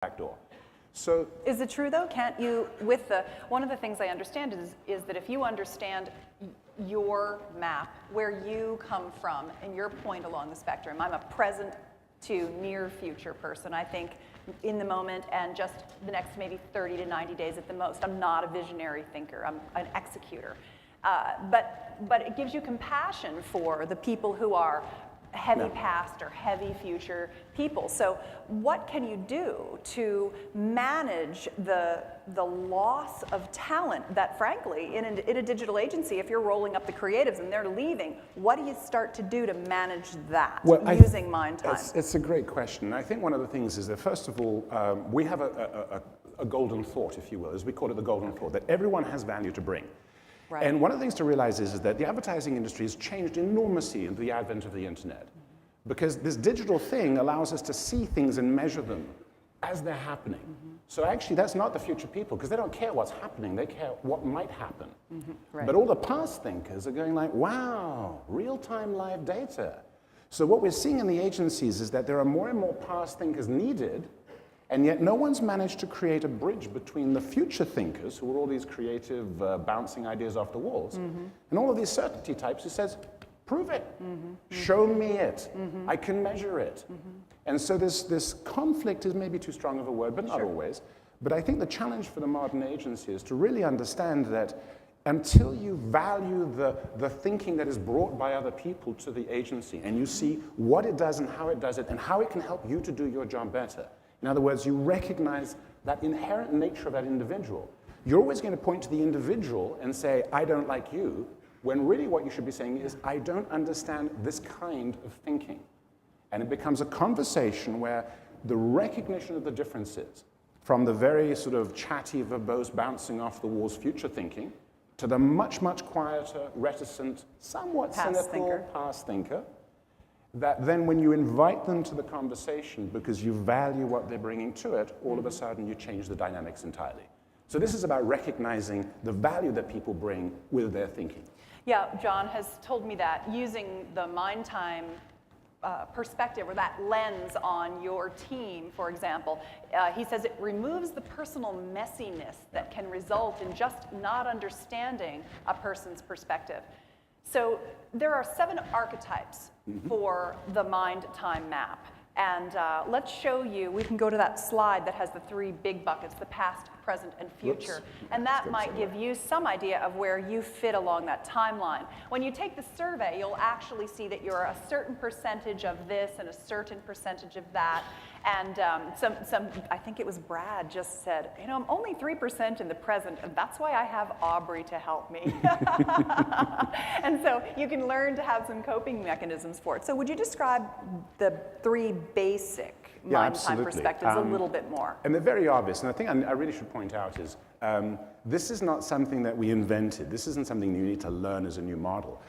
back door. So is it true though? Can't you, one of the things I understand is that if you understand your map, where you come from and your point along the spectrum, I'm a present to near future person, I think in the moment and just the next maybe 30 to 90 days at the most. I'm not a visionary thinker, I'm an executor. But it gives you compassion for the people who are heavy past or heavy future people. So what can you do to manage the loss of talent that, frankly, in a digital agency, if you're rolling up the creatives and they're leaving, what do you start to do to manage that using MindTime? It's a great question. I think one of the things is that, first of all, we have a golden thought, if you will, as we call it, the golden thought, that everyone has value to bring. Right. And one of the things to realize is that the advertising industry has changed enormously in the advent of the internet. Because this digital thing allows us to see things and measure them as they're happening. So actually that's not the future people, because they don't care what's happening, they care what might happen. Right. But all the past thinkers are going like, wow, real-time live data. So what we're seeing in the agencies is that there are more and more past thinkers needed, and yet no one's managed to create a bridge between the future thinkers, who are all these creative, bouncing ideas off the walls, and all of these certainty types who says, prove it, show me it, I can measure it. And so this conflict is maybe too strong of a word, but not always. But I think the challenge for the modern agency is to really understand that until you value the thinking that is brought by other people to the agency, and you see what it does and how it does it, and how it can help you to do your job better. In other words, you recognize that inherent nature of that individual. You're always going to point to the individual and say, I don't like you, when really what you should be saying is, I don't understand this kind of thinking. And it becomes a conversation where the recognition of the differences, from the very sort of chatty, verbose, bouncing off the walls future thinking, to the much, much quieter, reticent, somewhat cynical past thinker, that then when you invite them to the conversation because you value what they're bringing to it, all of a sudden you change the dynamics entirely. So this is about recognizing the value that people bring with their thinking. Yeah, John has told me that using the MindTime perspective or that lens on your team, for example, he says it removes the personal messiness that can result in just not understanding a person's perspective. So there are 7 archetypes for the MindTime map. And let's show you, we can go to that slide that has the 3 big buckets, the past, present, and future. And that might give you some idea of where you fit along that timeline. When you take the survey, you'll actually see that you're a certain percentage of this and a certain percentage of that. And I think it was Brad just said, you know, I'm only 3% in the present, and that's why I have Aubrey to help me. And so you can learn to have some coping mechanisms for it. So would you describe the 3 basic MindTime perspectives a little bit more? And they're very obvious, and I think I really should point out is, this is not something that we invented. This isn't something you need to learn as a new model.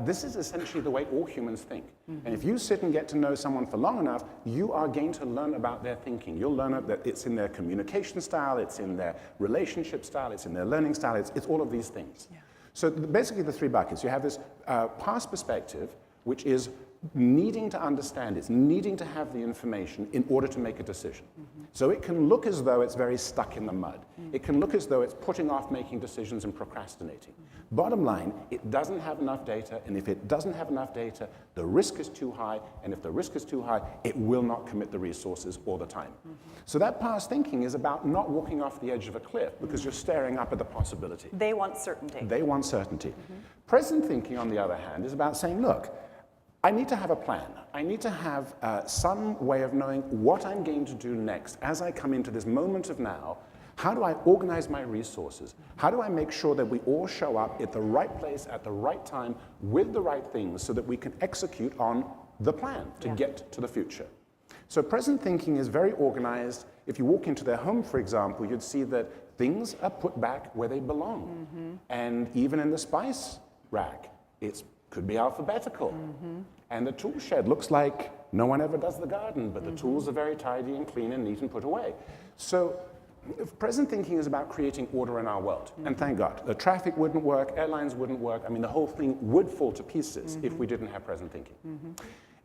This is essentially the way all humans think. And if you sit and get to know someone for long enough, you are going to learn about their thinking. You'll learn that it's in their communication style, it's in their relationship style, it's in their learning style, it's all of these things. Yeah. So basically the 3 buckets. You have this past perspective, which is needing to understand, it's needing to have the information in order to make a decision. So it can look as though it's very stuck in the mud. It can look as though it's putting off making decisions and procrastinating. Bottom line, it doesn't have enough data, and if it doesn't have enough data, the risk is too high, and if the risk is too high, it will not commit the resources or the time. So that past thinking is about not walking off the edge of a cliff because you're staring up at the possibility. They want certainty. They want certainty. Present thinking, on the other hand, is about saying, look, I need to have a plan. I need to have some way of knowing what I'm going to do next as I come into this moment of now. How do I organize my resources? How do I make sure that we all show up at the right place at the right time with the right things so that we can execute on the plan to get to the future? So present thinking is very organized. If you walk into their home, for example, you'd see that things are put back where they belong. And even in the spice rack, it could be alphabetical. And the tool shed looks like no one ever does the garden, but the tools are very tidy and clean and neat and put away. So present thinking is about creating order in our world. And thank God. The traffic wouldn't work, airlines wouldn't work. I mean, the whole thing would fall to pieces if we didn't have present thinking.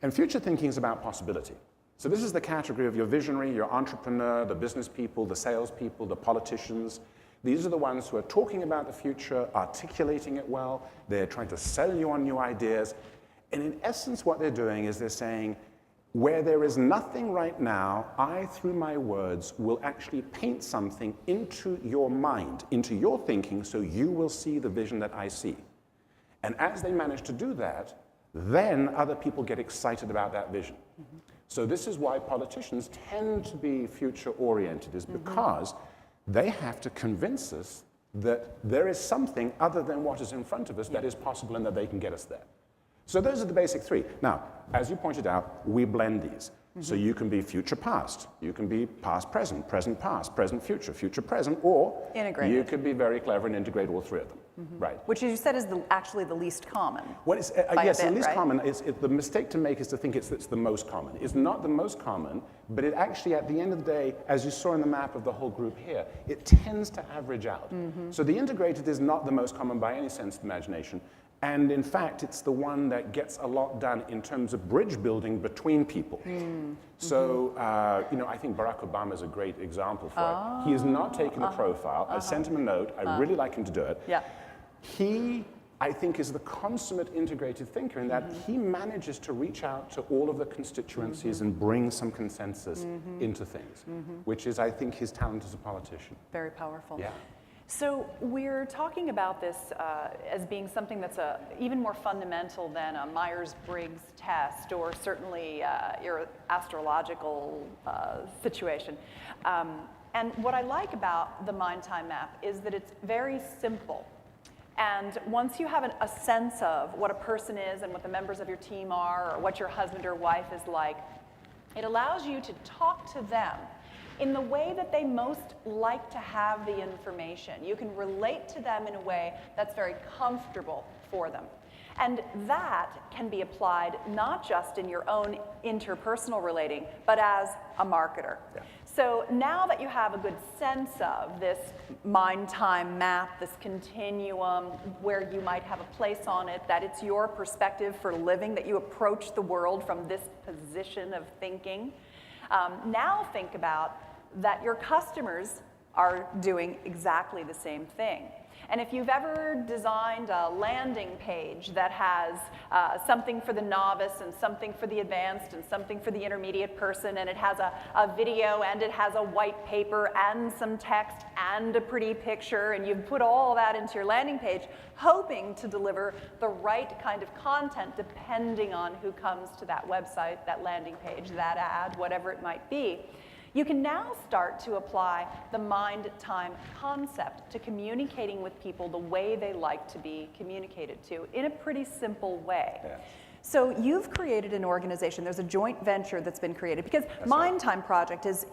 And future thinking is about possibility. So this is the category of your visionary, your entrepreneur, the business people, the salespeople, the politicians. These are the ones who are talking about the future, articulating it well. They're trying to sell you on new ideas. And in essence, what they're doing is they're saying, where there is nothing right now, I, through my words, will actually paint something into your mind, into your thinking, so you will see the vision that I see. And as they manage to do that, then other people get excited about that vision. Mm-hmm. So this is why politicians tend to be future-oriented, is because they have to convince us that there is something other than what is in front of us that is possible and that they can get us there. So those are the basic three. Now, as you pointed out, we blend these. So you can be future past, you can be past present, present past, present future, future present, or integrated. You could be very clever and integrate all three of them. Right. Which you said is actually the least common. What is, yes, the least common. The mistake to make is to think it's the most common. It's not the most common, but it actually, at the end of the day, as you saw in the map of the whole group here, it tends to average out. So the integrated is not the most common by any sense of imagination. And in fact, it's the one that gets a lot done in terms of bridge building between people. So, I think Barack Obama is a great example for it. He has not taken the profile. I sent him a note. I really like him to do it. Yeah. He, I think, is the consummate integrated thinker in that he manages to reach out to all of the constituencies and bring some consensus into things, which is, I think, his talent as a politician. Very powerful. Yeah. So we're talking about this as being something that's even more fundamental than a Myers-Briggs test or certainly your astrological situation. And what I like about the MindTime map is that it's very simple. And once you have a sense of what a person is and what the members of your team are or what your husband or wife is like, it allows you to talk to them in the way that they most like to have the information. You can relate to them in a way that's very comfortable for them. And that can be applied not just in your own interpersonal relating, but as a marketer. Yeah. So now that you have a good sense of this MindTime map, this continuum, where you might have a place on it, that it's your perspective for living, that you approach the world from this position of thinking, now think about that your customers are doing exactly the same thing. And if you've ever designed a landing page that has something for the novice and something for the advanced and something for the intermediate person, and it has a video and it has a white paper and some text and a pretty picture, and you've put all that into your landing page, hoping to deliver the right kind of content depending on who comes to that website, that landing page, that ad, whatever it might be. You can now start to apply the MindTime concept to communicating with people the way they like to be communicated to in a pretty simple way. Yeah. So you've created an organization. There's a joint venture that's been created because MindTime Project is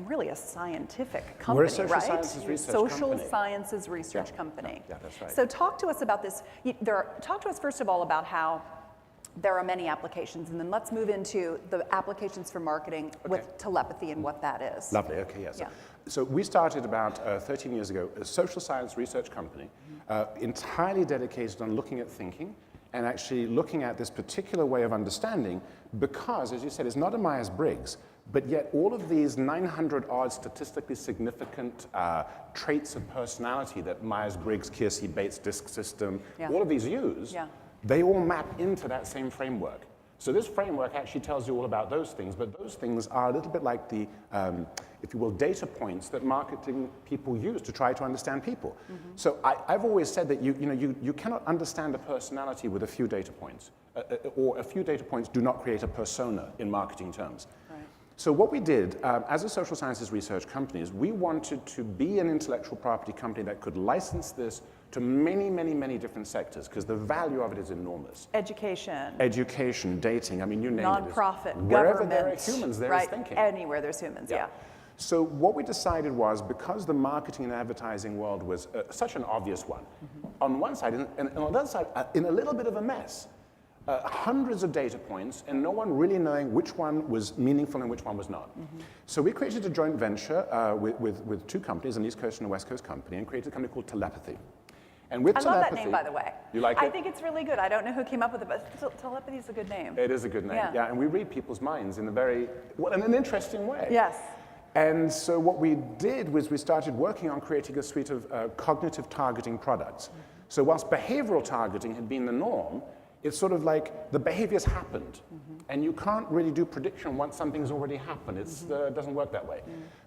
really a scientific company, We're a social right? sciences research social company. sciences research company. Yeah, that's right. So talk to us about this. Talk to us first of all about how there are many applications, and then let's move into the applications for marketing with telepathy and what that is. Lovely, okay, yes. Yeah. So we started about 13 years ago a social science research company entirely dedicated on looking at thinking and actually looking at this particular way of understanding because, as you said, it's not a Myers-Briggs, but yet all of these 900-odd statistically significant traits of personality that Myers-Briggs, Kiersey-Bates disc system, all of these use, they all map into that same framework. So this framework actually tells you all about those things, but those things are a little bit like the, if you will, data points that marketing people use to try to understand people. So I've always said that you cannot understand a personality with a few data points, or a few data points do not create a persona in marketing terms. Right. So what we did as a social sciences research company is we wanted to be an intellectual property company that could license this to many, many, many different sectors, because the value of it is enormous. Education, dating, I mean, you name it. Nonprofit, Wherever government. there are humans, there is thinking. Anywhere there's humans, yeah. So what we decided was, because the marketing and advertising world was such an obvious one, on one side, and on the other side, in a little bit of a mess, hundreds of data points, and no one really knowing which one was meaningful and which one was not. So we created a joint venture with two companies, an East Coast and a West Coast company, and created a company called Telepathy. And with I love that name, by the way. You like it? I think it's really good. I don't know who came up with it, but telepathy is a good name. It is a good name, yeah. And we read people's minds in in an interesting way. Yes. And so what we did was we started working on creating a suite of cognitive targeting products. So whilst behavioral targeting had been the norm, it's sort of like the behaviors happened. And you can't really do prediction once something's already happened. It doesn't work that way.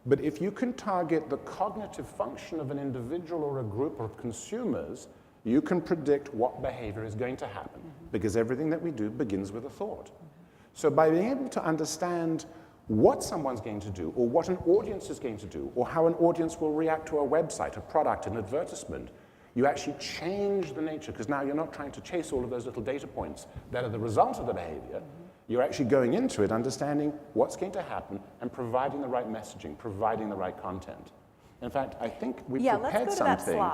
But if you can target the cognitive function of an individual or a group of consumers, you can predict what behavior is going to happen. Because everything that we do begins with a thought. So by being able to understand what someone's going to do, or what an audience is going to do, or how an audience will react to a website, a product, an advertisement, you actually change the nature, because now you're not trying to chase all of those little data points that are the result of the behavior. You're actually going into it understanding what's going to happen and providing the right messaging, providing the right content. In fact, I think we prepared something.